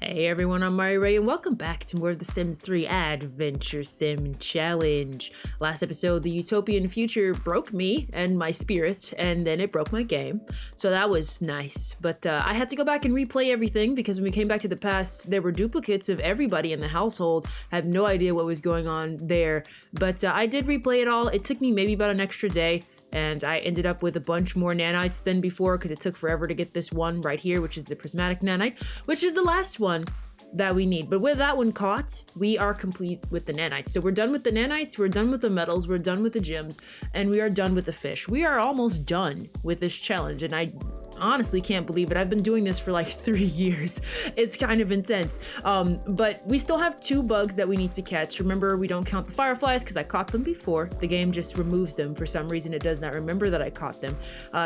Hey everyone, I'm Mario Ray and welcome back to more of the Sims 3 Adventure Sim Challenge. Last episode, the utopian future broke me and my spirit, and then it broke my game. So that was nice, but I had to go back and replay everything because when we came back to the past, there were duplicates of everybody in the household. I have no idea what was going on there, but I did replay it all. It took me maybe about an extra day. And I ended up with a bunch more nanites than before because it took forever to get this one right here, which is the prismatic nanite, which is the last one that we need. But with that one caught, we are complete with the nanites. So we're done with the nanites, we're done with the metals, we're done with the gems, and we are done with the fish. We are almost done with this challenge, and I honestly can't believe it. I've been doing this for like 3 years. It's kind of intense. But we still have 2 bugs that we need to catch. Remember, we don't count the fireflies because I caught them before. The game just removes them. For some reason, it does not remember that I caught them.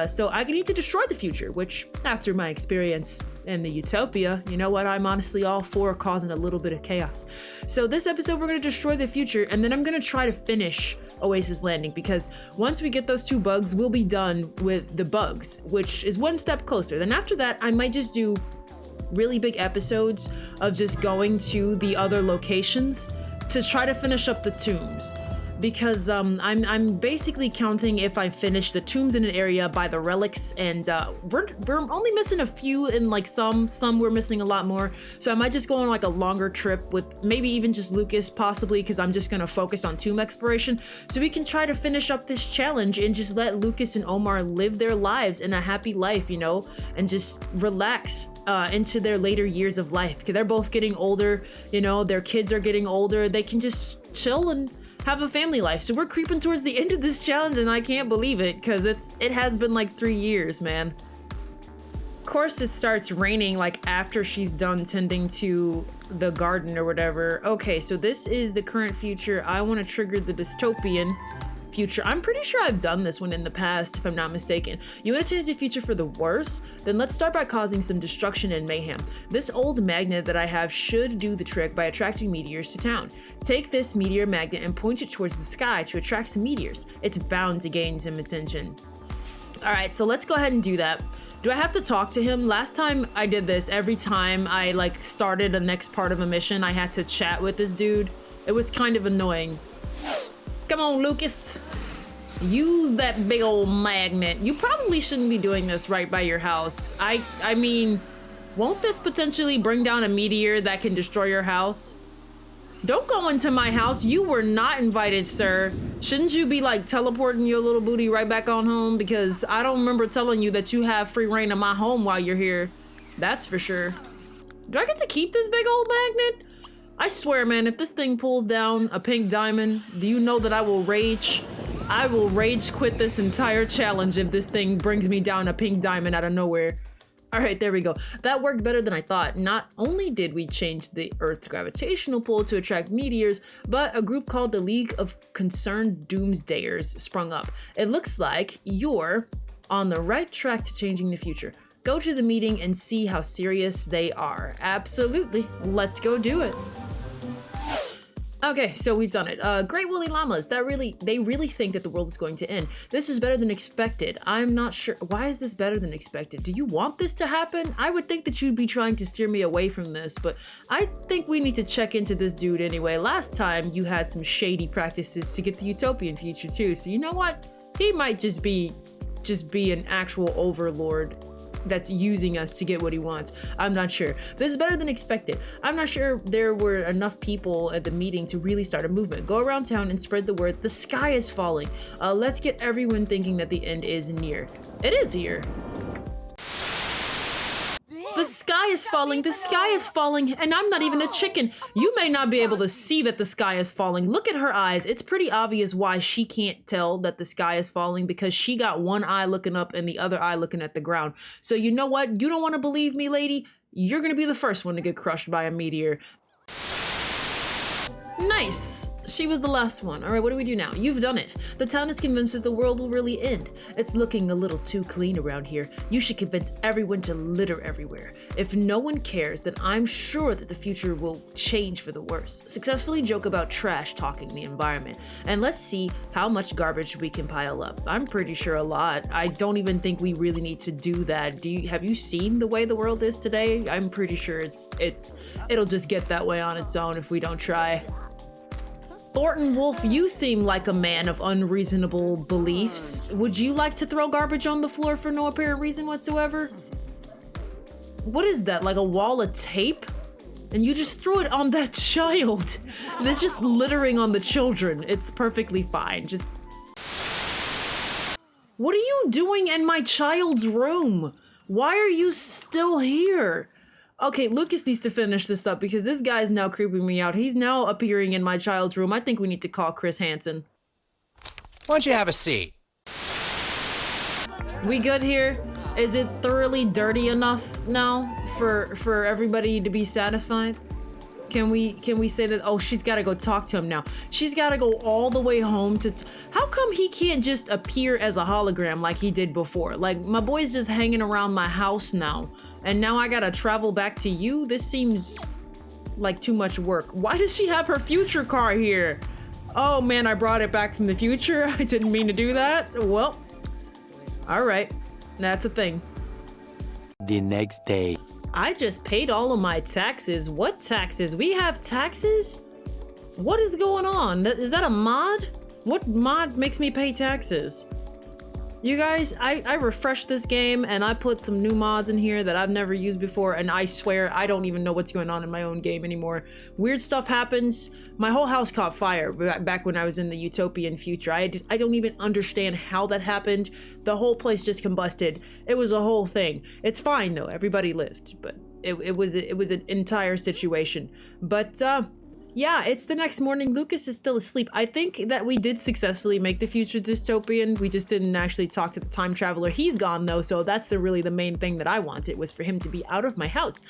So I need to destroy the future, which after my experience in the utopia, you know what? I'm honestly all for causing a little bit of chaos. So this episode, we're going to destroy the future, and then I'm going to try to finish Oasis Landing, because once we get those 2 bugs, we'll be done with the bugs, which is one step closer. Then after that, I might just do really big episodes of just going to the other locations to try to finish up the tombs, because I'm basically counting if I finish the tombs in an area by the relics, and we're only missing a few, and like some we're missing a lot more. So I might just go on like a longer trip with maybe even just Lukis, possibly, because I'm just gonna focus on tomb exploration, so we can try to finish up this challenge and just let Lukis and Omar live their lives in a happy life, you know, and just relax into their later years of life, because they're both getting older, you know, their kids are getting older, they can just chill and have a family life. So we're creeping towards the end of this challenge, and I can't believe it, because it has been like 3 years, man. Of course, it starts raining like after she's done tending to the garden or whatever. Okay, so this is the current future. I want to trigger the dystopian future. I'm pretty sure I've done this one in the past, if I'm not mistaken. You want to change the future for the worse? Then let's start by causing some destruction and mayhem. This old magnet that I have should do the trick by attracting meteors to town. Take this meteor magnet and point it towards the sky to attract some meteors. It's bound to gain some attention. All right, so let's go ahead and do that. Do I have to talk to him? Last time I did this, every time I like started the next part of a mission, I had to chat with this dude. It was kind of annoying. Come on, Lukis. Use that big old magnet. You probably shouldn't be doing this right by your house. I mean, won't this potentially bring down a meteor that can destroy your house? Don't go into my house. You were not invited, sir. Shouldn't you be like teleporting your little booty right back on home? Because I don't remember telling you that you have free reign of my home while you're here. That's for sure. Do I get to keep this big old magnet? I swear, man, if this thing pulls down a pink diamond, do you know that I will rage? I will rage quit this entire challenge if this thing brings me down a pink diamond out of nowhere. All right, there we go. That worked better than I thought. Not only did we change the Earth's gravitational pull to attract meteors, but a group called the League of Concerned Doomsdayers sprung up. It looks like you're on the right track to changing the future. Go to the meeting and see how serious they are. Absolutely. Let's go do it. Okay, so we've done it. Great woolly llamas. They really think that the world is going to end. This is better than expected. I'm not sure. Why is this better than expected? Do you want this to happen? I would think that you'd be trying to steer me away from this, but I think we need to check into this dude anyway. Last time you had some shady practices to get the utopian future too. So you know what? He might just be an actual overlord that's using us to get what he wants. I'm not sure. This is better than expected. I'm not sure there were enough people at the meeting to really start a movement. Go around town and spread the word. The sky is falling. Let's get everyone thinking that the end is near. It is here. The sky is falling, the sky is falling, and I'm not even a chicken. You may not be able to see that the sky is falling. Look at her eyes. It's pretty obvious why she can't tell that the sky is falling, because she got one eye looking up and the other eye looking at the ground. So you know what? You don't want to believe me, lady? You're gonna be the first one to get crushed by a meteor. Nice. She was the last one. All right, what do we do now? You've done it. The town is convinced that the world will really end. It's looking a little too clean around here. You should convince everyone to litter everywhere. If no one cares, then I'm sure that the future will change for the worse. Successfully joke about trash talking the environment. And let's see how much garbage we can pile up. I'm pretty sure a lot. I don't even think we really need to do that. Have you seen the way the world is today? I'm pretty sure it'll just get that way on its own if we don't try. Thornton Wolf, you seem like a man of unreasonable beliefs. Would you like to throw garbage on the floor for no apparent reason whatsoever? What is that, like a wall of tape? And you just threw it on that child. They're just littering on the children. It's perfectly fine. Just... What are you doing in my child's room? Why are you still here? Okay, Lukis needs to finish this up because this guy is now creeping me out. He's now appearing in my child's room. I think we need to call Chris Hansen. Why don't you have a seat? We good here? Is it thoroughly dirty enough now for everybody to be satisfied? Can we say that? Oh, she's got to go talk to him now. She's got to go all the way home to... How come he can't just appear as a hologram like he did before? Like, my boy's just hanging around my house now. And now I gotta travel back to you? This seems like too much work. Why does she have her future car here? Oh man, I brought it back from the future. I didn't mean to do that. Well, all right, that's a thing. The next day. I just paid all of my taxes. What taxes? We have taxes? What is going on? Is that a mod? What mod makes me pay taxes? You guys, I refreshed this game and I put some new mods in here that I've never used before, and I swear I don't even know what's going on in my own game anymore. Weird stuff happens. My whole house caught fire back when I was in the utopian future. I don't even understand how that happened. The whole place just combusted. It was a whole thing. It's fine though, everybody lived, but it was an entire situation. But yeah, it's the next morning. Lukis is still asleep. I think that we did successfully make the future dystopian. We just didn't actually talk to the time traveler. He's gone though, so that's really the main thing that I wanted, was for him to be out of my house.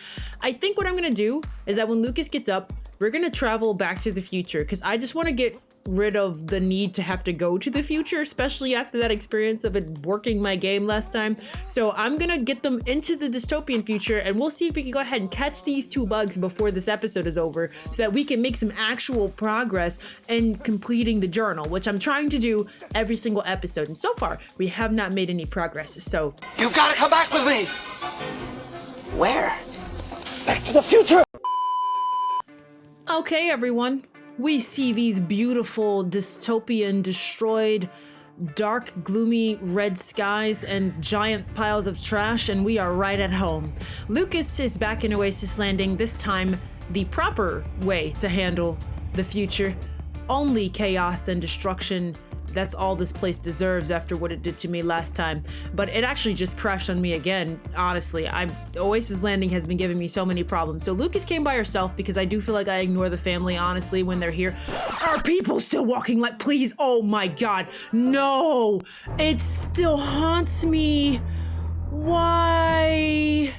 I think what I'm gonna do is that when Lukis gets up, we're gonna travel back to the future because I just want to get rid of the need to have to go to the future, especially after that experience of it working my game last time. So I'm gonna get them into the dystopian future and we'll see if we can go ahead and catch these two bugs before this episode is over so that we can make some actual progress in completing the journal, which I'm trying to do every single episode. And so far, we have not made any progress, so... You've got to come back with me! Where? Back to the future! Okay, everyone. We see these beautiful, dystopian, destroyed, dark, gloomy red skies and giant piles of trash, and we are right at home. Lukis is back in Oasis Landing, this time the proper way to handle the future. Only chaos and destruction. That's all this place deserves after what it did to me last time. But it actually just crashed on me again, honestly. Oasis Landing has been giving me so many problems. So Lukis came by herself because I do feel like I ignore the family, honestly, when they're here. Are people still walking like, please? Oh my God, no! It still haunts me. Why?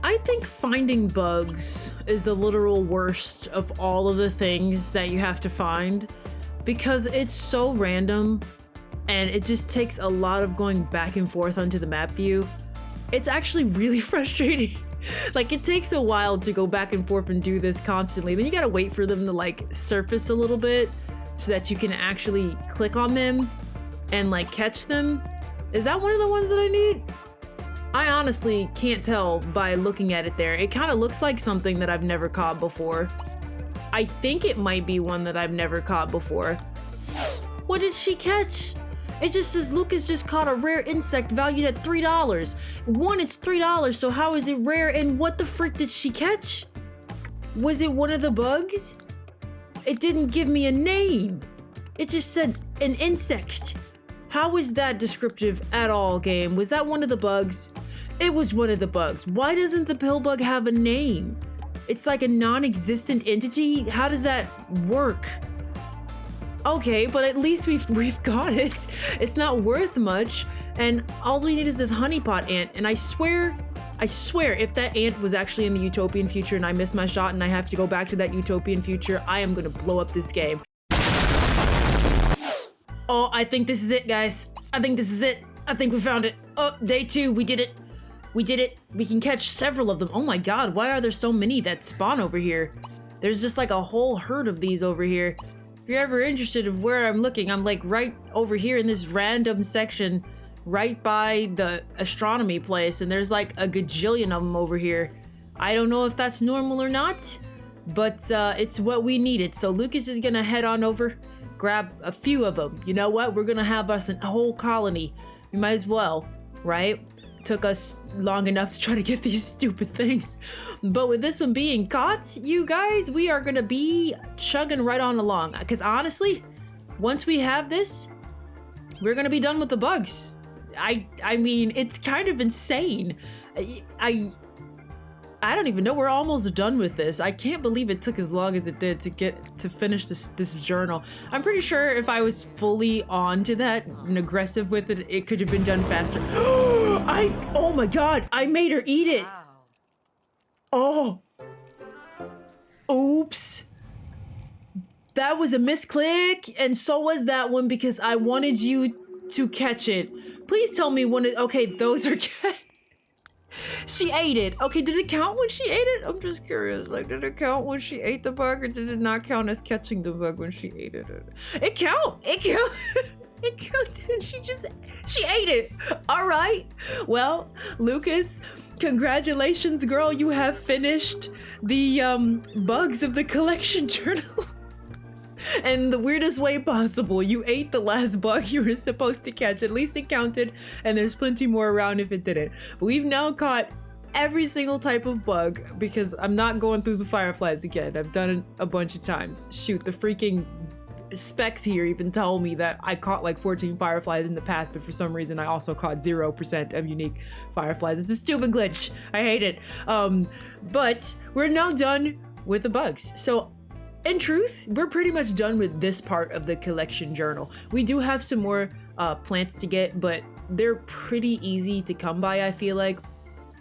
I think finding bugs is the literal worst of all of the things that you have to find, because it's so random and it just takes a lot of going back and forth onto the map view. It's actually really frustrating. Like, it takes a while to go back and forth and do this constantly. Then you gotta wait for them to like surface a little bit so that you can actually click on them and like catch them. Is that one of the ones that I need? I honestly can't tell by looking at it there. It kind of looks like something that I've never caught before. I think it might be one that I've never caught before. What did she catch? It just says Lukis just caught a rare insect valued at $3. One, it's $3, so how is it rare, and what the frick did she catch? Was it one of the bugs? It didn't give me a name. It just said an insect. How is that descriptive at all, game? Was that one of the bugs? It was one of the bugs. Why doesn't the pill bug have a name? It's like a non-existent entity? How does that work? Okay, but at least we've got it. It's not worth much, and all we need is this honeypot ant, and I swear, if that ant was actually in the utopian future and I miss my shot and I have to go back to that utopian future, I am gonna blow up this game. Oh, I think this is it, guys. I think this is it. I think we found it. Oh, day 2, we did it. We did it. We can catch several of them. Oh my god, why are there so many that spawn over here? There's just like a whole herd of these over here. If you're ever interested of where I'm looking, I'm like right over here in this random section right by the astronomy place, and there's like a gajillion of them over here. I don't know if that's normal or not, but it's what we needed. So Lucas is gonna head on over, grab a few of them. You know what? We're gonna have us a whole colony. We might as well, right? Took us long enough to try to get these stupid things. But with this one being caught, you guys, we are gonna be chugging right on along. Because honestly, once we have this, we're gonna be done with the bugs. I mean, it's kind of insane. I don't even know. We're almost done with this. I can't believe it took as long as it did to finish this journal. I'm pretty sure if I was fully on to that and aggressive with it, it could have been done faster. Oh my god, I made her eat it. Oh. Oops. That was a misclick, and so was that one because I wanted you to catch it. Please tell me when it, okay, those are she ate it. Okay, did it count when she ate it? I'm just curious. Like, did it count when she ate the bug, or did it not count as catching the bug when she ate it? It count. It count. It counted. She ate it. All right. Well, Lucas, congratulations, girl. You have finished the bugs of the collection journal. And the weirdest way possible, you ate the last bug you were supposed to catch. At least it counted, and there's plenty more around if it didn't. But we've now caught every single type of bug because I'm not going through the fireflies again. I've done it a bunch of times. Shoot, the freaking specs here even tell me that I caught like 14 fireflies in the past, but for some reason I also caught 0% of unique fireflies. It's a stupid glitch. I hate it. But we're now done with the bugs. So in truth, we're pretty much done with this part of the collection journal. We do have some more plants to get, but they're pretty easy to come by, I feel like.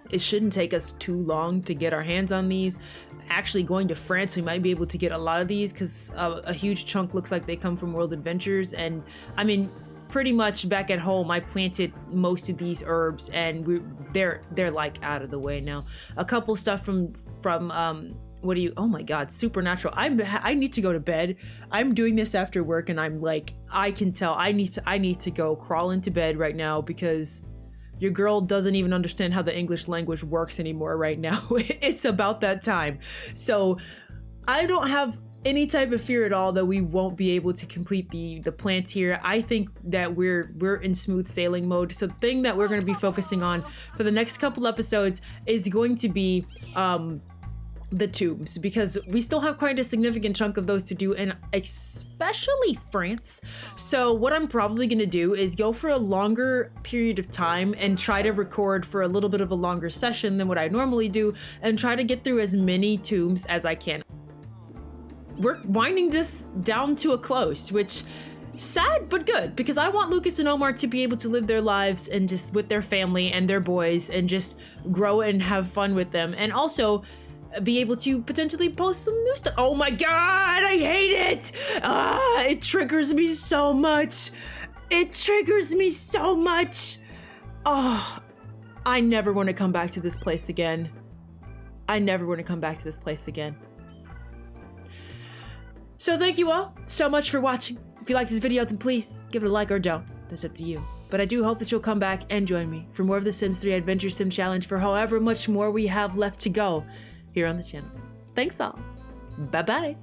It shouldn't take us too long to get our hands on these. Actually, going to France, we might be able to get a lot of these because a huge chunk looks like they come from World Adventures. And I mean, pretty much back at home, I planted most of these herbs, and they're like out of the way now. A couple stuff from oh my god, supernatural. I need to go to bed. I'm doing this after work, and I'm like, I can tell I need to go crawl into bed right now because your girl doesn't even understand how the English language works anymore right now. It's about that time. So I don't have any type of fear at all that we won't be able to complete the plants here. I think that we're in smooth sailing mode. So the thing that we're going to be focusing on for the next couple episodes is going to be the tombs, because we still have quite a significant chunk of those to do, and especially France. So what I'm probably gonna do is go for a longer period of time and try to record for a little bit of a longer session than what I normally do, and try to get through as many tombs as I can. We're winding this down to a close, which sad but good, because I want Lucas and Omar to be able to live their lives and just with their family and their boys and just grow and have fun with them, and also be able to potentially post some new stuff. Oh my god, I hate it! It triggers me so much. It triggers me so much. Oh, I never want to come back to this place again. I never want to come back to this place again. So thank you all so much for watching. If you like this video, then please give it a like or don't. That's up to you. But I do hope that you'll come back and join me for more of the Sims 3 Adventure Sim Challenge for however much more we have left to go here on the channel. Thanks all. Bye-bye.